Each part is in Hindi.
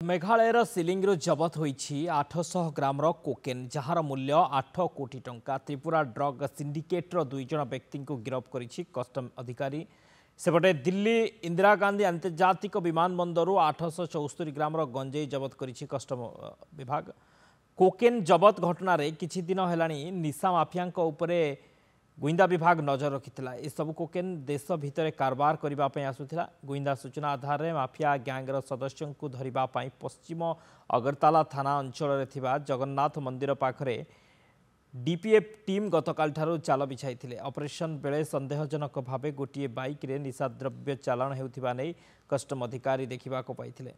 मेघालयर सिलिंग जबत होईछि 800 ग्राम कोकेन जार मूल्य 8 कोटी टंका। त्रिपुरा ड्रग सिंडिकेटर 2 जन व्यक्ति को गिरफ्त करिछि कस्टम अधिकारी। सेपटे दिल्ली इंदिरा गांधी आंतर्जातिक विमानबंदर 874 ग्राम गंजेई जबत करिछि कस्टम विभाग। कोकेन जबत घटना किछि दिन हेलानी निशा माफिया उपरे गुइंदा विभाग नजर रखिथिला। ए सब कोकेन देश भितर कारबार करिबा पई आसुथिला। गुइंदा सूचना आधार में माफिया गैंगर सदस्यों को धरिबा पई पश्चिम अगरताला थाना अंचल रे थिबा जगन्नाथ मंदिर पाखरे डीपीएफ टीम गतकाल ठारू चाल बिछाई। ऑपरेशन बेले संदेहजनक भावे गोटे बाइक रे निशाद्रव्य चालाण हेउथिबा नै कस्टम अधिकारी देखा पाइथिले।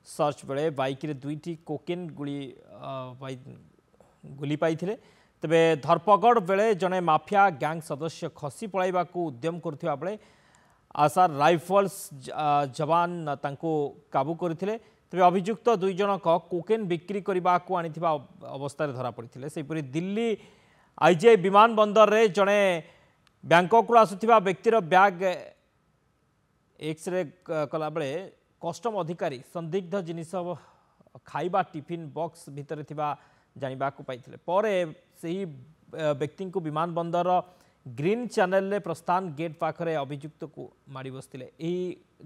सर्च बेले बाइक रे 2टी कोकेन गुली पाइथिले। तेबे धरपगड़ बेले जड़े माफिया गैंग सदस्य खसी पलाइबा उद्यम करुवा बेले आसार राइफल्स जवान तांको काबू करथिले। तेबे अभियुक्त 2 जनक कोकेन बिक्री करने को आनिथिबा अवस्था धरा पड़ते। सेपरी दिल्ली आईजीआई विमान बंदर रे जड़े बैंकॉक रु आसुथिबा व्यक्तिर बैग एक्सरे कला बेले कस्टम अधिकारी संदिग्ध जिनिस खाइबा टिफिन बॉक्स भितर थिबा जानिबा को पाइथिले। परे सही व्यक्ति को विमान बंदर ग्रीन चैनल रे प्रस्थान गेट पाखरे अभियुक्त को माड़ी बसथिले। एही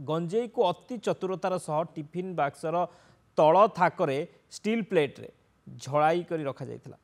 गंजेई को अति चतुरतार सह टिफिन बॉक्सर तल थाकरे स्टील प्लेट रे झड़ाई करी रखा जाइथिला।